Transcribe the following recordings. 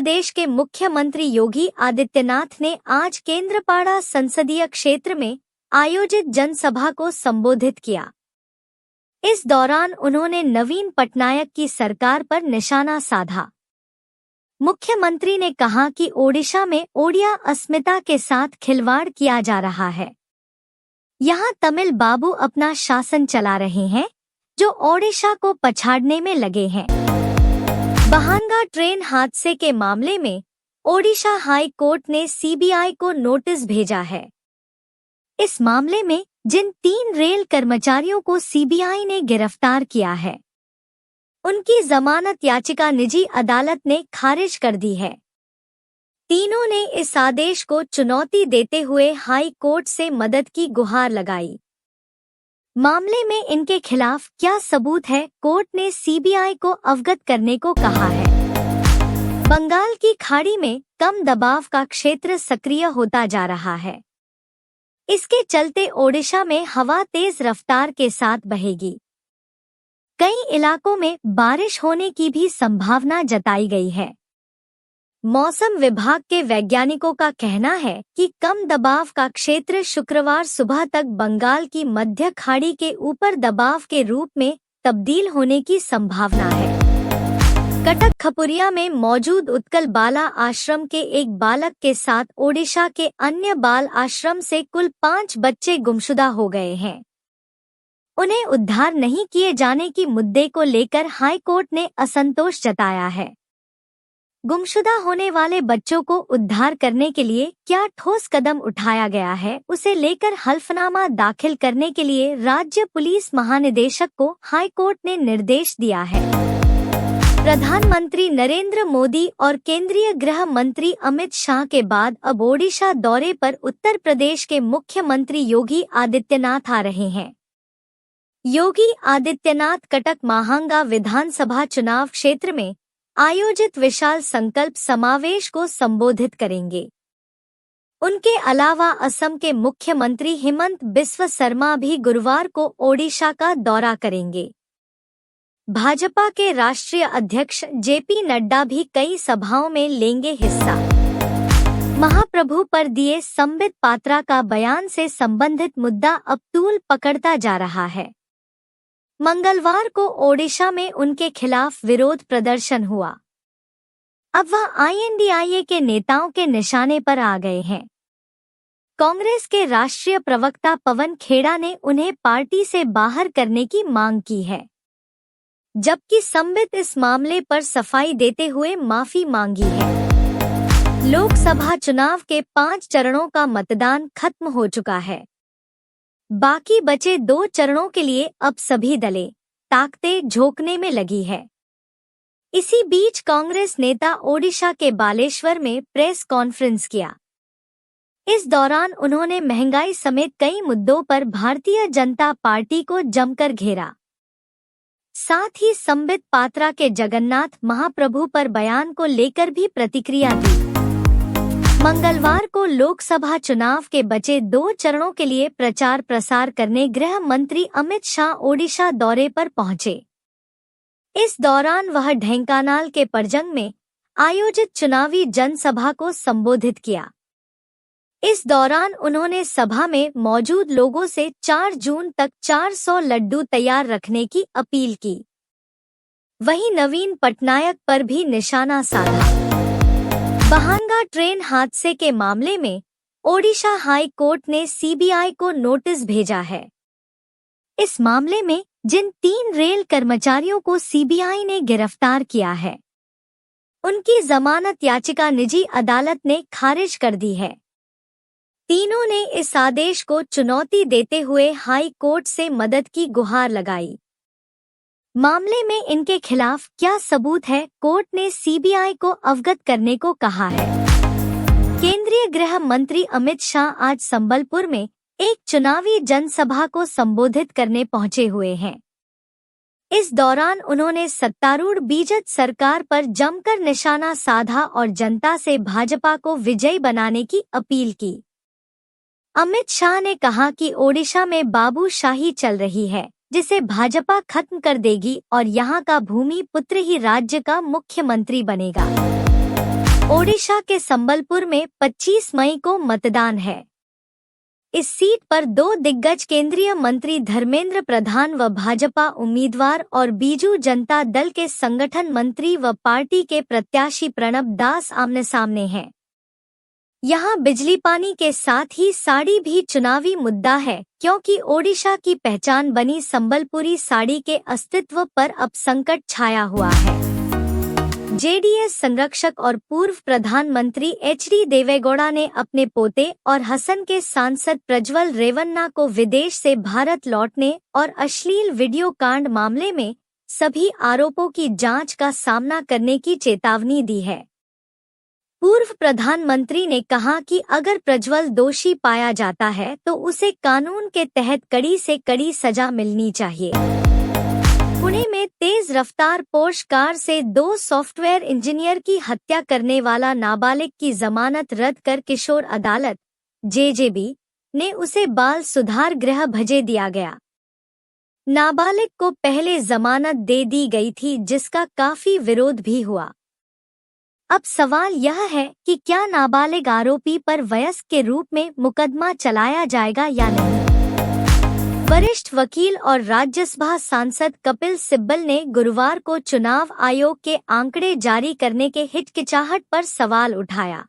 प्रदेश के मुख्यमंत्री योगी आदित्यनाथ ने आज केंद्रपाड़ा संसदीय क्षेत्र में आयोजित जनसभा को संबोधित किया। इस दौरान उन्होंने नवीन पटनायक की सरकार पर निशाना साधा। मुख्यमंत्री ने कहा कि ओडिशा में ओडिया अस्मिता के साथ खिलवाड़ किया जा रहा है। यहाँ तमिल बाबू अपना शासन चला रहे हैं, जो ओडिशा को पछाड़ने में लगे हैं। बहांगा ट्रेन हादसे के मामले में ओडिशा हाई कोर्ट ने सीबीआई को नोटिस भेजा है। इस मामले में जिन 3 रेल कर्मचारियों को सीबीआई ने गिरफ्तार किया है, उनकी जमानत याचिका निजी अदालत ने खारिज कर दी है। तीनों ने इस आदेश को चुनौती देते हुए हाई कोर्ट से मदद की गुहार लगाई। मामले में इनके खिलाफ क्या सबूत है, कोर्ट ने सीबीआई को अवगत करने को कहा है। बंगाल की खाड़ी में कम दबाव का क्षेत्र सक्रिय होता जा रहा है। इसके चलते ओडिशा में हवा तेज रफ्तार के साथ बहेगी। कई इलाकों में बारिश होने की भी संभावना जताई गई है। मौसम विभाग के वैज्ञानिकों का कहना है कि कम दबाव का क्षेत्र शुक्रवार सुबह तक बंगाल की मध्य खाड़ी के ऊपर दबाव के रूप में तब्दील होने की संभावना है। कटक खपुरिया में मौजूद उत्कल बाला आश्रम के एक बालक के साथ ओडिशा के अन्य बाल आश्रम से कुल 5 बच्चे गुमशुदा हो गए हैं। उन्हें उद्धार नहीं किए जाने की मुद्दे को लेकर हाईकोर्ट ने असंतोष जताया है। गुमशुदा होने वाले बच्चों को उद्धार करने के लिए क्या ठोस कदम उठाया गया है, उसे लेकर हल्फनामा दाखिल करने के लिए राज्य पुलिस महानिदेशक को हाईकोर्ट ने निर्देश दिया है। प्रधानमंत्री नरेंद्र मोदी और केंद्रीय गृह मंत्री अमित शाह के बाद अब ओडिशा दौरे पर उत्तर प्रदेश के मुख्यमंत्री योगी आदित्यनाथ आ रहे हैं। योगी आदित्यनाथ कटक महांगा विधानसभा चुनाव क्षेत्र में आयोजित विशाल संकल्प समावेश को संबोधित करेंगे। उनके अलावा असम के मुख्यमंत्री हिमंत बिस्वा शर्मा भी गुरुवार को ओडिशा का दौरा करेंगे। भाजपा के राष्ट्रीय अध्यक्ष जेपी नड्डा भी कई सभाओं में लेंगे हिस्सा। महाप्रभु पर दिए संबित पात्रा का बयान से संबंधित मुद्दा अब तूल पकड़ता जा रहा है। मंगलवार को ओडिशा में उनके खिलाफ विरोध प्रदर्शन हुआ। अब वह आईएनडीआईए के नेताओं के निशाने पर आ गए हैं। कांग्रेस के राष्ट्रीय प्रवक्ता पवन खेड़ा ने उन्हें पार्टी से बाहर करने की मांग की है, जबकि संबित इस मामले पर सफाई देते हुए माफी मांगी है। लोकसभा चुनाव के 5 चरणों का मतदान खत्म हो चुका है। बाकी बचे 2 चरणों के लिए अब सभी दलें ताकतें झोंकने में लगी है। इसी बीच कांग्रेस नेता ओडिशा के बालेश्वर में प्रेस कॉन्फ्रेंस किया। इस दौरान उन्होंने महंगाई समेत कई मुद्दों पर भारतीय जनता पार्टी को जमकर घेरा। साथ ही संबित पात्रा के जगन्नाथ महाप्रभु पर बयान को लेकर भी प्रतिक्रिया दी। मंगलवार को लोकसभा चुनाव के बचे 2 चरणों के लिए प्रचार प्रसार करने गृह मंत्री अमित शाह ओडिशा दौरे पर पहुंचे। इस दौरान वह ढेंकानाल के परजंग में आयोजित चुनावी जनसभा को संबोधित किया। इस दौरान उन्होंने सभा में मौजूद लोगों से 4 जून तक 400 लड्डू तैयार रखने की अपील की। वहीं नवीन पटनायक पर भी निशाना साधा। बहांगा ट्रेन हादसे के मामले में ओडिशा हाई कोर्ट ने सीबीआई को नोटिस भेजा है। इस मामले में जिन 3 रेल कर्मचारियों को सीबीआई ने गिरफ्तार किया है, उनकी जमानत याचिका निजी अदालत ने खारिज कर दी है। तीनों ने इस आदेश को चुनौती देते हुए हाई कोर्ट से मदद की गुहार लगाई। मामले में इनके खिलाफ क्या सबूत है, कोर्ट ने सीबीआई को अवगत करने को कहा है। केंद्रीय गृह मंत्री अमित शाह आज संबलपुर में एक चुनावी जनसभा को संबोधित करने पहुंचे हुए हैं। इस दौरान उन्होंने सत्तारूढ़ बीजेपी सरकार पर जमकर निशाना साधा और जनता से भाजपा को विजयी बनाने की अपील की। अमित शाह ने कहा कि ओडिशा में बाबूशाही चल रही है, जिसे भाजपा खत्म कर देगी और यहाँ का भूमि पुत्र ही राज्य का मुख्यमंत्री बनेगा। ओडिशा के संबलपुर में 25 मई को मतदान है। इस सीट पर दो दिग्गज केंद्रीय मंत्री धर्मेंद्र प्रधान व भाजपा उम्मीदवार और बीजू जनता दल के संगठन मंत्री व पार्टी के प्रत्याशी प्रणब दास आमने सामने हैं। यहाँ बिजली पानी के साथ ही साड़ी भी चुनावी मुद्दा है, क्योंकि ओडिशा की पहचान बनी संबलपुरी साड़ी के अस्तित्व पर अब संकट छाया हुआ है। जेडीएस संरक्षक और पूर्व प्रधानमंत्री एचडी देवेगौड़ा ने अपने पोते और हसन के सांसद प्रज्वल रेवन्ना को विदेश से भारत लौटने और अश्लील वीडियो कांड मामले में सभी आरोपों की जांच का सामना करने की चेतावनी दी है। पूर्व प्रधानमंत्री ने कहा कि अगर प्रज्वल दोषी पाया जाता है तो उसे कानून के तहत कड़ी से कड़ी सजा मिलनी चाहिए। पुणे में तेज रफ्तार पोर्श कार से 2 सॉफ्टवेयर इंजीनियर की हत्या करने वाला नाबालिग की जमानत रद्द कर किशोर अदालत जेजेबी ने उसे बाल सुधार गृह भेज दिया गया। नाबालिग को पहले जमानत दे दी गई थी, जिसका काफी विरोध भी हुआ। अब सवाल यह है कि क्या नाबालिग आरोपी पर वयस्क के रूप में मुकदमा चलाया जाएगा या नहीं। वरिष्ठ वकील और राज्यसभा सांसद कपिल सिब्बल ने गुरुवार को चुनाव आयोग के आंकड़े जारी करने के हिचकिचाहट पर सवाल उठाया।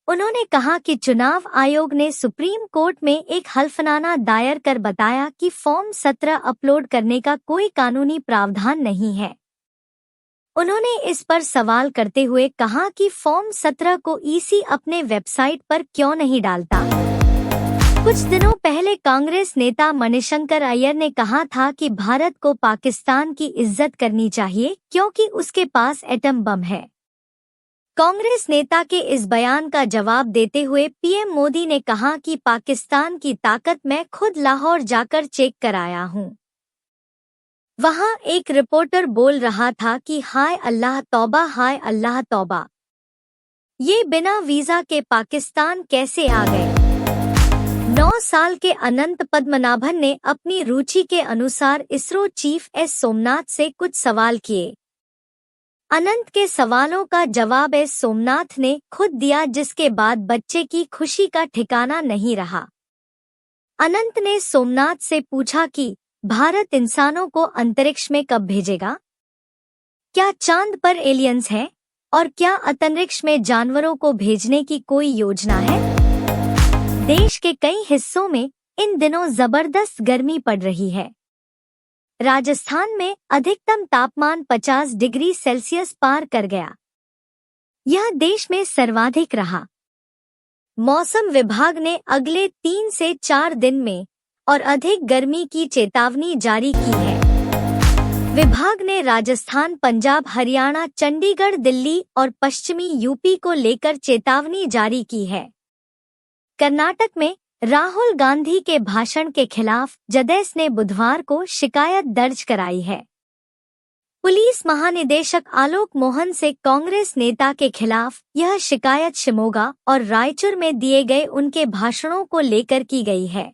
उन्होंने कहा कि चुनाव आयोग ने सुप्रीम कोर्ट में एक हल्फनामा दायर कर बताया कि फॉर्म 17 अपलोड करने का कोई कानूनी प्रावधान नहीं है। उन्होंने इस पर सवाल करते हुए कहा कि फॉर्म 17 को ईसी अपने वेबसाइट पर क्यों नहीं डालता। कुछ दिनों पहले कांग्रेस नेता मणिशंकर अय्यर ने कहा था कि भारत को पाकिस्तान की इज्जत करनी चाहिए क्योंकि उसके पास एटम बम है। कांग्रेस नेता के इस बयान का जवाब देते हुए पीएम मोदी ने कहा कि पाकिस्तान की ताकत मैं खुद लाहौर जाकर चेक कर आया हूं। वहां एक रिपोर्टर बोल रहा था कि हाय अल्लाह तौबा, हाय अल्लाह तौबा, ये बिना वीजा के पाकिस्तान कैसे आ गए। 9 साल के अनंत पद्मनाभन ने अपनी रुचि के अनुसार इसरो चीफ एस सोमनाथ से कुछ सवाल किए। अनंत के सवालों का जवाब एस सोमनाथ ने खुद दिया, जिसके बाद बच्चे की खुशी का ठिकाना नहीं रहा। अनंत ने सोमनाथ से पूछा कि भारत इंसानों को अंतरिक्ष में कब भेजेगा, क्या चांद पर एलियंस हैं और क्या अंतरिक्ष में जानवरों को भेजने की कोई योजना है। देश के कई हिस्सों में इन दिनों जबरदस्त गर्मी पड़ रही है। राजस्थान में अधिकतम तापमान 50 डिग्री सेल्सियस पार कर गया। यह देश में सर्वाधिक रहा। मौसम विभाग ने अगले 3 से 4 दिन में और अधिक गर्मी की चेतावनी जारी की है। विभाग ने राजस्थान, पंजाब, हरियाणा, चंडीगढ़, दिल्ली और पश्चिमी यूपी को लेकर चेतावनी जारी की है। कर्नाटक में राहुल गांधी के भाषण के खिलाफ जेडीएस ने बुधवार को शिकायत दर्ज कराई है। पुलिस महानिदेशक आलोक मोहन से कांग्रेस नेता के खिलाफ यह शिकायत शिमोगा और रायचूर में दिए गए उनके भाषणों को लेकर की गई है।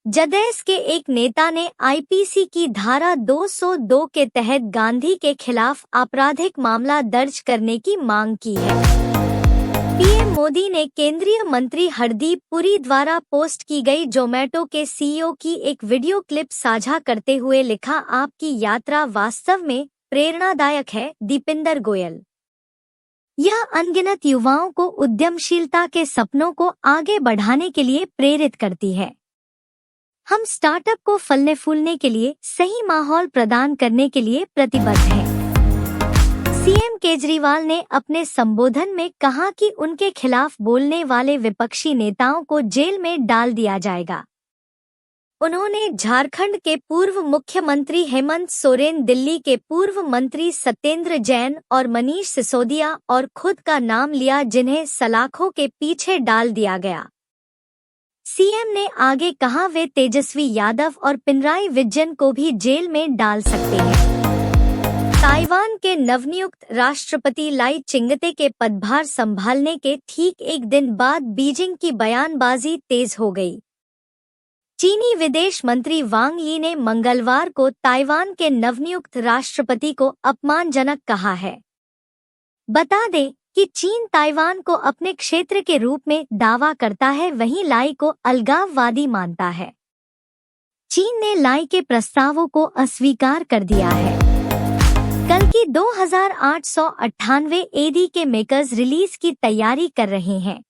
जेडीएस के एक नेता ने आईपीसी की धारा 202 के तहत गांधी के खिलाफ आपराधिक मामला दर्ज करने की मांग की है। पीएम मोदी ने केंद्रीय मंत्री हरदीप पुरी द्वारा पोस्ट की गई जोमेटो के सीईओ की एक वीडियो क्लिप साझा करते हुए लिखा, आपकी यात्रा वास्तव में प्रेरणादायक है। दीपिंदर गोयल। यह अनगिनत युवाओं को उद्यमशीलता के सपनों को आगे बढ़ाने के लिए प्रेरित करती है। हम स्टार्टअप को फलने फूलने के लिए सही माहौल प्रदान करने के लिए प्रतिबद्ध हैं। सीएम केजरीवाल ने अपने संबोधन में कहा कि उनके खिलाफ बोलने वाले विपक्षी नेताओं को जेल में डाल दिया जाएगा। उन्होंने झारखंड के पूर्व मुख्यमंत्री हेमंत सोरेन, दिल्ली के पूर्व मंत्री सत्येंद्र जैन और मनीष सिसोदिया और खुद का नाम लिया, जिन्हें सलाखों के पीछे डाल दिया गया। सीएम ने आगे कहा, वे तेजस्वी यादव और पिनराई विजयन को भी जेल में डाल सकते हैं। ताइवान के नवनियुक्त राष्ट्रपति लाई चिंगते के पदभार संभालने के ठीक एक दिन बाद बीजिंग की बयानबाजी तेज हो गई। चीनी विदेश मंत्री वांग यी ने मंगलवार को ताइवान के नवनियुक्त राष्ट्रपति को अपमानजनक कहा है। बता दें कि चीन ताइवान को अपने क्षेत्र के रूप में दावा करता है, वहीं लाई को अलगाववादी मानता है। चीन ने लाई के प्रस्तावों को अस्वीकार कर दिया है। कल्कि 2898 एडी के मेकर्स रिलीज की तैयारी कर रहे हैं।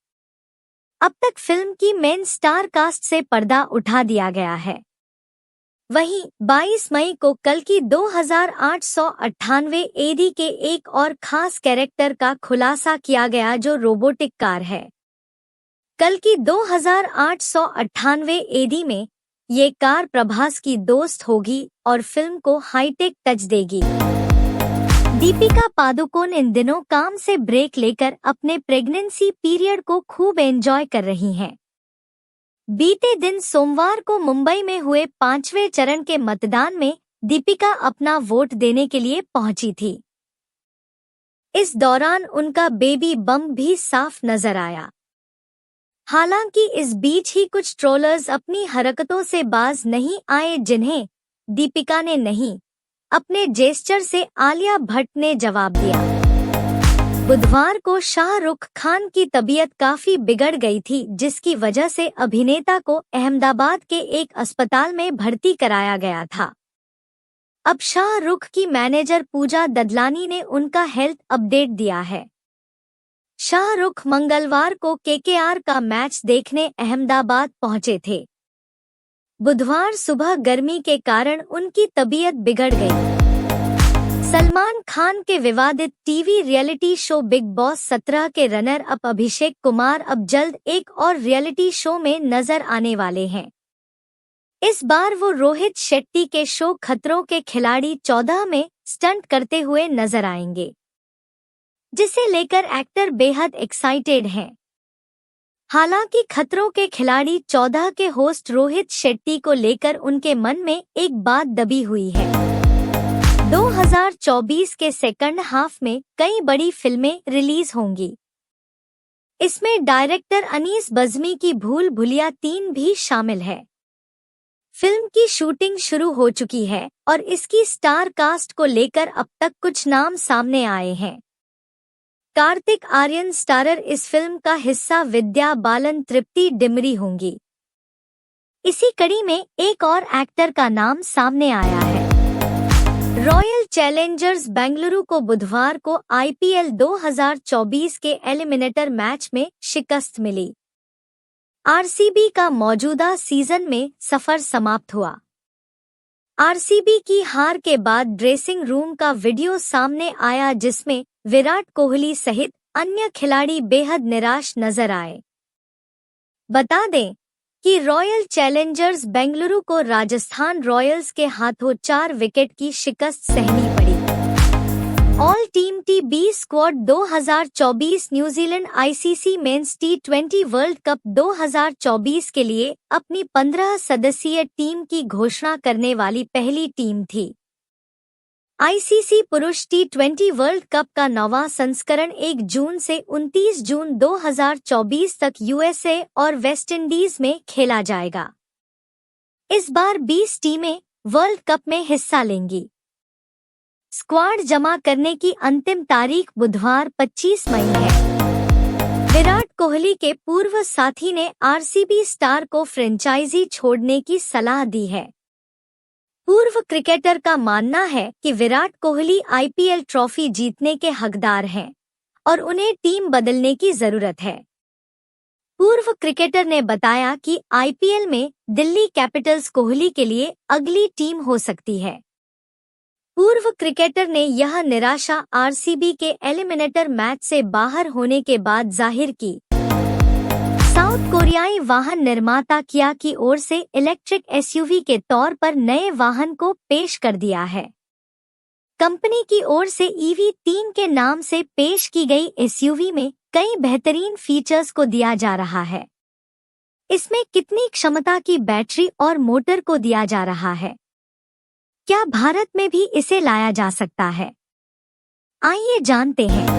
अब तक फिल्म की मेन स्टार कास्ट से पर्दा उठा दिया गया है। वहीं 22 मई को कल्कि 2898 एडी के एक और खास कैरेक्टर का खुलासा किया गया जो रोबोटिक कार है। कल्कि 2898 एडी में ये कार प्रभास की दोस्त होगी और फिल्म को हाईटेक टच देगी। दीपिका पादुकोण इन दिनों काम से ब्रेक लेकर अपने प्रेगनेंसी पीरियड को खूब एंजॉय कर रही हैं। बीते दिन सोमवार को मुंबई में हुए 5वें चरण के मतदान में दीपिका अपना वोट देने के लिए पहुंची थी। इस दौरान उनका बेबी बम्प भी साफ नजर आया। हालांकि इस बीच ही कुछ ट्रोलर्स अपनी हरकतों से बाज नहीं आए, जिन्हें दीपिका ने नहीं, अपने जेस्चर से आलिया भट्ट ने जवाब दिया। बुधवार को शाहरुख खान की तबीयत काफी बिगड़ गई थी, जिसकी वजह से अभिनेता को अहमदाबाद के एक अस्पताल में भर्ती कराया गया था। अब शाहरुख की मैनेजर पूजा ददलानी ने उनका हेल्थ अपडेट दिया है। शाहरुख मंगलवार को केकेआर का मैच देखने अहमदाबाद पहुंचे थे। बुधवार सुबह गर्मी के कारण उनकी तबीयत बिगड़ गई। सलमान खान के विवादित TV reality show big boss 17 के रनर अप अभिषेक कुमार अब जल्द एक और रियलिटी शो में नजर आने वाले हैं। इस बार वो रोहित शेट्टी के शो खतरों के खिलाड़ी 14 में स्टंट करते हुए नजर आएंगे, जिसे लेकर एक्टर बेहद एक्साइटेड हैं। हालांकि खतरों के खिलाड़ी 14 के होस्ट रोहित शेट्टी को लेकर उनके मन में एक बात दबी हुई है। 2024 के सेकंड हाफ में कई बड़ी फिल्में रिलीज होंगी। इसमें डायरेक्टर अनीस बज़्मी की भूल भुलैया 3 भी शामिल है। फिल्म की शूटिंग शुरू हो चुकी है और इसकी स्टार कास्ट को लेकर अब तक कुछ नाम सामने आए हैं। कार्तिक आर्यन स्टारर इस फिल्म का हिस्सा, विद्या बालन, तृप्ति डिमरी होंगी। इसी कड़ी में एक और एक्टर का नाम सामने आया है। रॉयल चैलेंजर्स बेंगलुरु को बुधवार को आईपीएल 2024 के एलिमिनेटर मैच में शिकस्त मिली। आरसीबी का मौजूदा सीजन में सफर समाप्त हुआ। आरसीबी की हार के बाद ड्रेसिंग रूम का वीडियो सामने आया, जिसमें विराट कोहली सहित अन्य खिलाड़ी बेहद निराश नजर आए। बता दें कि रॉयल चैलेंजर्स बेंगलुरु को राजस्थान रॉयल्स के हाथों 4 विकेट की शिकस्त सहनी पड़ी। ऑल टीम टी20 स्क्वाड 2024 न्यूजीलैंड आईसीसी मेंस टी20 वर्ल्ड कप 2024 के लिए अपनी 15 सदस्यीय टीम की घोषणा करने वाली पहली टीम थी। आईसीसी पुरुष टी20 वर्ल्ड कप का 9वां संस्करण 1 जून से 29 जून 2024 तक यूएसए और वेस्टइंडीज में खेला जाएगा। इस बार 20 टीमें वर्ल्ड कप में हिस्सा लेंगी। स्क्वाड जमा करने की अंतिम तारीख बुधवार 25 मई है। विराट कोहली के पूर्व साथी ने आरसीबी स्टार को फ्रेंचाइजी छोड़ने की सलाह दी है। पूर्व क्रिकेटर का मानना है कि विराट कोहली आईपीएल ट्रॉफी जीतने के हकदार हैं और उन्हें टीम बदलने की जरूरत है। पूर्व क्रिकेटर ने बताया कि आईपीएल में दिल्ली कैपिटल्स कोहली के लिए अगली टीम हो सकती है। पूर्व क्रिकेटर ने यह निराशा आरसीबी के एलिमिनेटर मैच से बाहर होने के बाद जाहिर की। साउथ कोरियाई वाहन निर्माता किया की ओर से इलेक्ट्रिक एसयूवी के तौर पर नए वाहन को पेश कर दिया है। कंपनी की ओर से EV3 के नाम से पेश की गई एसयूवी में कई बेहतरीन फीचर्स को दिया जा रहा है। इसमें कितनी क्षमता की बैटरी और मोटर को दिया जा रहा है? क्या भारत में भी इसे लाया जा सकता है? आइए जानते हैं।